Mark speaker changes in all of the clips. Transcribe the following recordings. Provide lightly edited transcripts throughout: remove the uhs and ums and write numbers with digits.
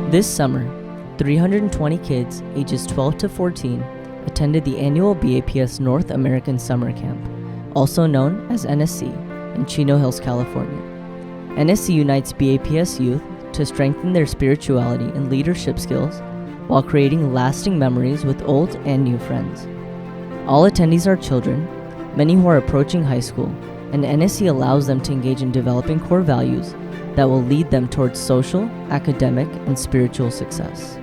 Speaker 1: This summer, 320 kids ages 12 to 14 attended the annual BAPS North American Summer Camp, also known as NSC, in Chino Hills, California. NSC unites BAPS youth to strengthen their spirituality and leadership skills while creating lasting memories with old and new friends. All attendees are children, many who are approaching high school, and NSC allows them to engage in developing core values that will lead them towards social, academic, and spiritual success.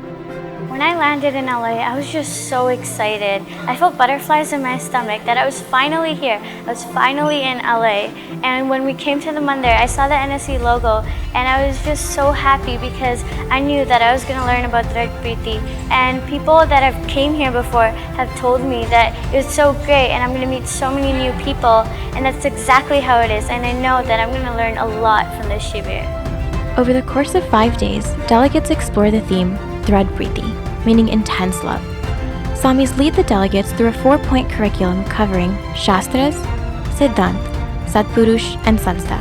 Speaker 2: When I landed in LA, I was just so excited. I felt butterflies in my stomach that I was finally here. I was finally in LA. And when we came to the Mandir, I saw the NSC logo and I was just so happy because I knew that I was going to learn about Dhrad Priti. And people that have came here before have told me that it was so great and I'm going to meet so many new people. And that's exactly how it is. And I know that I'm going to learn a lot from this Shibir.
Speaker 3: Over the course of 5 days, delegates explore the theme Dhrad Priti, meaning intense love. Swamis lead the delegates through a 4-point curriculum covering Shastras, Siddhant, Satpurush, and Sanstha.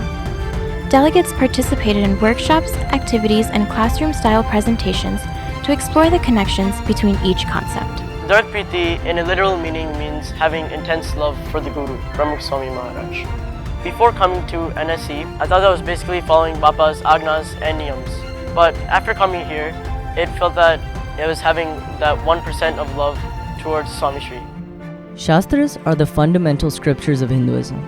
Speaker 3: Delegates participated in workshops, activities, and classroom-style presentations to explore the connections between each concept.
Speaker 4: Dhrad Priti, in a literal meaning, means having intense love for the Guru, Pramukh Swami Maharaj. Before coming to NSC, I thought I was basically following Bapa's agnas and niyams. But after coming here, it felt that it was having that 1% of love towards Swami Shri.
Speaker 1: Shastras are the fundamental scriptures of Hinduism.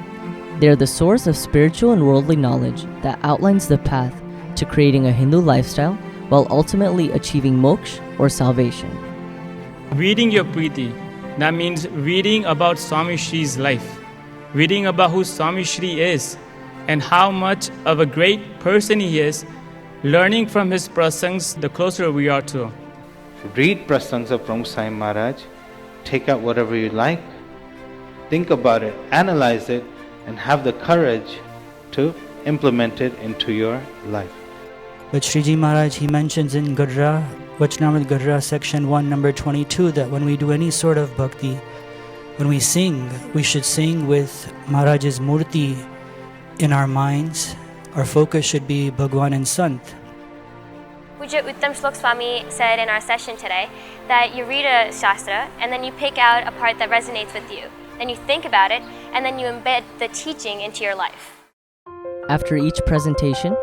Speaker 1: They are the source of spiritual and worldly knowledge that outlines the path to creating a Hindu lifestyle while ultimately achieving moksha or salvation.
Speaker 5: Reading your Priti, that means reading about Swami Shri's life, reading about who Swami Shri is and how much of a great person he is, learning from his prasangs the closer we are to.
Speaker 6: Read prasangs of Pramukh Swami Maharaj, take out whatever you like, think about it, analyze it, and have the courage to implement it into your life.
Speaker 7: But Shriji Maharaj, he mentions in Gadra, Vachnamrit Gadra section 1 number 22 that when we do any sort of bhakti, when we sing, we should sing with Maharaj's murti in our minds. Our focus should be Bhagwan and Sant.
Speaker 8: Pujya Uttam Shlok Swami said in our session today that you read a Shastra and then you pick out a part that resonates with you. Then you think about it and then you embed the teaching into your life.
Speaker 1: After each presentation,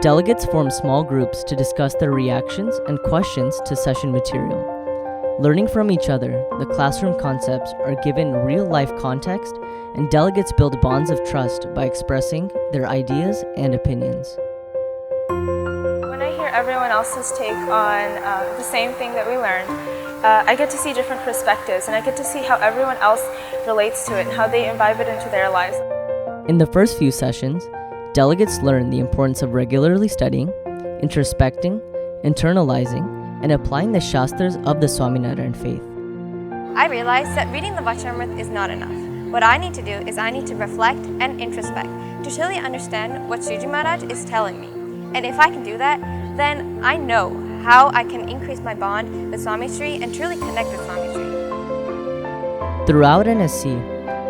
Speaker 1: delegates form small groups to discuss their reactions and questions to session material. Learning from each other, the classroom concepts are given real-life context and delegates build bonds of trust by expressing their ideas and opinions.
Speaker 9: When I hear everyone else's take on the same thing that we learned, I get to see different perspectives and I get to see how everyone else relates to it and how they imbibe it into their lives.
Speaker 1: In the first few sessions, delegates learn the importance of regularly studying, introspecting, internalizing, and applying the Shastras of the Swaminarayan faith.
Speaker 8: I realized that reading the Vachanamrit is not enough. What I need to do is I need to reflect and introspect to truly understand what Shriji Maharaj is telling me. And if I can do that, then I know how I can increase my bond with Swami Shri and truly connect with Swami Shri.
Speaker 1: Throughout NSC,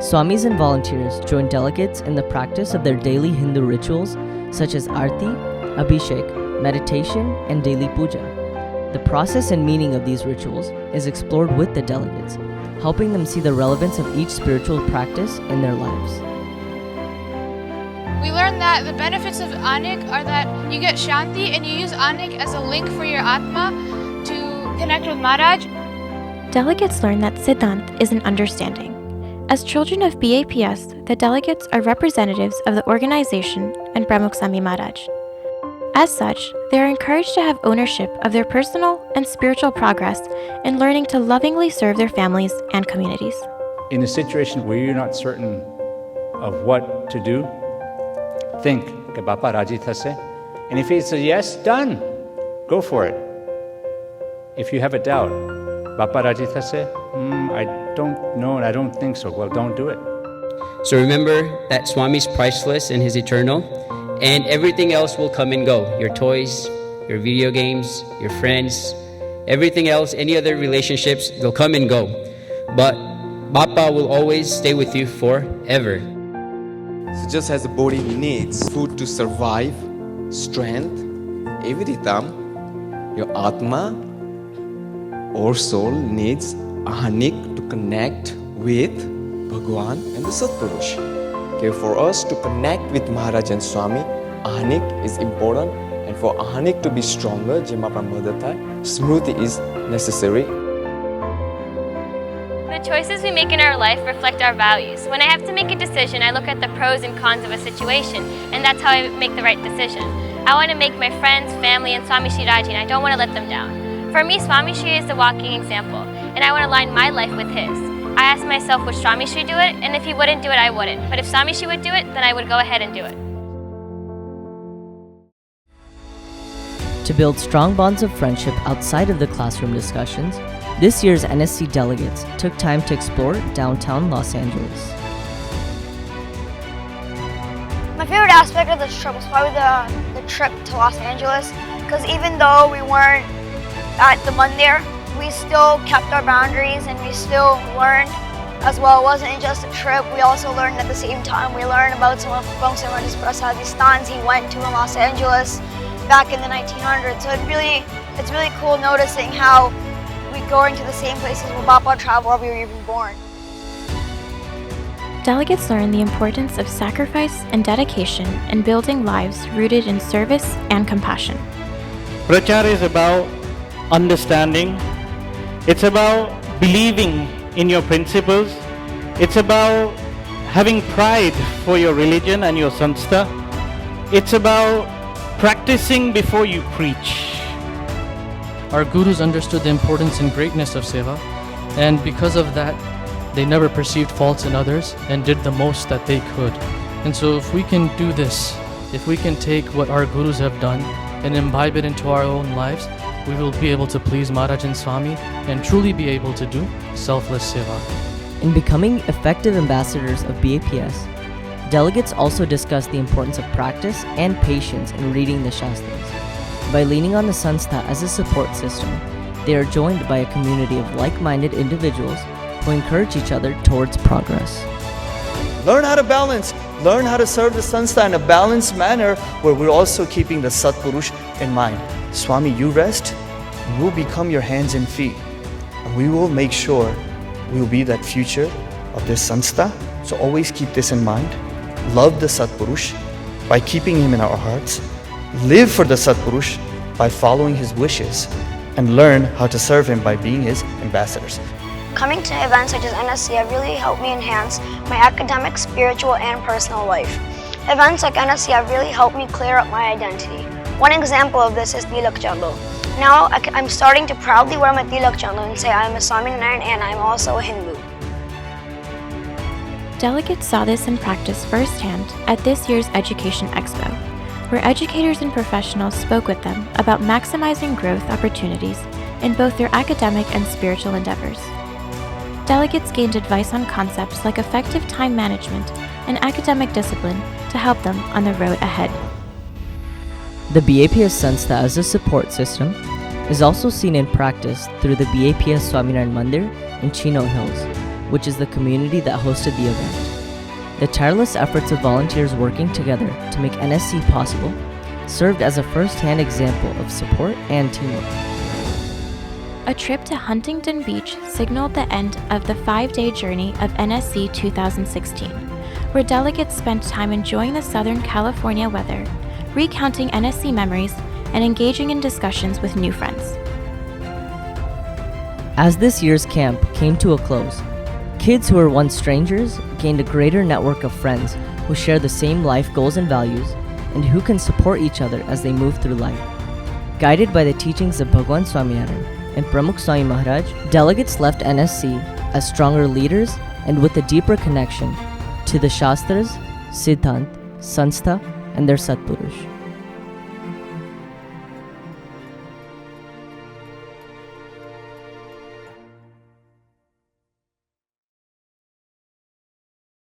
Speaker 1: Swamis and volunteers join delegates in the practice of their daily Hindu rituals such as Arti, Abhishek, meditation, and daily puja. The process and meaning of these rituals is explored with the delegates, helping them see the relevance of each spiritual practice in their lives.
Speaker 10: We learned that the benefits of Anik are that you get Shanti and you use Anik as a link for your Atma to connect with Maharaj.
Speaker 3: Delegates learn that Siddhant is an understanding. As children of BAPS, the delegates are representatives of the organization and Pramukh Swami Maharaj. As such, they are encouraged to have ownership of their personal and spiritual progress in learning to lovingly serve their families and communities.
Speaker 11: In a situation where you're not certain of what to do, think, "Ke Bapa Raji thase?" And if he says yes, done. Go for it. If you have a doubt, "Bapa Raji thase?" I don't know and I don't think so. Well, don't do it.
Speaker 12: So remember that Swami's priceless and He's eternal, and everything else will come and go. Your toys, your video games, your friends, everything else, any other relationships, they'll come and go. But Bapa will always stay with you forever.
Speaker 13: So just as the body needs food to survive, strength, every time, your Atma or soul needs Ahanik to connect with Bhagwan and the Satpurush. Okay, for us to connect with Maharaj and Swami, Ahanik is important, and for Ahanik to be stronger, Smruti is necessary.
Speaker 2: The choices we make in our life reflect our values. When I have to make a decision, I look at the pros and cons of a situation, and that's how I make the right decision. I want to make my friends, family, and Swami Shri Raji, and I don't want to let them down. For me, Swami Shri is the walking example, and I want to align my life with his. I ask myself, would Swami Shri do it? And if he wouldn't do it, I wouldn't. But if Swami Shri would do it, then I would go ahead and do it.
Speaker 1: To build strong bonds of friendship outside of the classroom discussions, this year's NSC delegates took time to explore downtown Los Angeles.
Speaker 14: My favorite aspect of this trip was probably the trip to Los Angeles, because even though we weren't at the Mandir, we still kept our boundaries and we still learned as well. It wasn't just a trip, we also learned at the same time. We learned about some of Bangsamani's Prasadi stands he went to in Los Angeles back in the 1900s. So it's really cool noticing how we go into the same places where Bapa traveled or we were even born.
Speaker 3: Delegates learned the importance of sacrifice and dedication in building lives rooted in service and compassion.
Speaker 15: Prachar is about understanding. It's about believing in your principles. It's about having pride for your religion and your sanstha. It's about practicing before you preach.
Speaker 16: Our gurus understood the importance and greatness of seva, and because of that, they never perceived faults in others and did the most that they could. And so if we can do this, if we can take what our gurus have done and imbibe it into our own lives, we will be able to please Maharaj and Swami and truly be able to do selfless seva.
Speaker 1: In becoming effective ambassadors of BAPS, delegates also discussed the importance of practice and patience in reading the Shastras. By leaning on the Sanstha as a support system, they are joined by a community of like-minded individuals who encourage each other towards progress.
Speaker 17: Learn how to balance, learn how to serve the Sanstha in a balanced manner where we're also keeping the Satpurush in mind. Swami, you rest, and we'll become your hands and feet. And we will make sure we'll be that future of this Sanstha. So always keep this in mind. Love the Satpurush by keeping him in our hearts. Live for the Satpurush by following his wishes. And learn how to serve him by being his ambassadors.
Speaker 14: Coming to events such as NSC have really helped me enhance my academic, spiritual, and personal life. Events like NSC have really helped me clear up my identity. One example of this is Tilak Chalo. Now I'm starting to proudly wear my Tilak Chalo and say I'm a Swaminarayan and I'm also a Hindu.
Speaker 3: Delegates saw this in practice firsthand at this year's Education Expo, where educators and professionals spoke with them about maximizing growth opportunities in both their academic and spiritual endeavors. Delegates gained advice on concepts like effective time management and academic discipline to help them on the road ahead.
Speaker 1: The BAPS Sanstha as a support system is also seen in practice through the BAPS Swaminarayan Mandir in Chino Hills, which is the community that hosted the event. The tireless efforts of volunteers working together to make NSC possible served as a first-hand example of support and teamwork.
Speaker 3: A trip to Huntington Beach signaled the end of the 5-day journey of NSC 2016, where delegates spent time enjoying the Southern California weather, recounting NSC memories, and engaging in discussions with new friends.
Speaker 1: As this year's camp came to a close, kids who were once strangers gained a greater network of friends who share the same life goals and values and who can support each other as they move through life. Guided by the teachings of Bhagwan Swaminarayan and Pramukh Swami Maharaj, delegates left NSC as stronger leaders and with a deeper connection to the Shastras, Siddhant, Sanstha, and their Satpurush.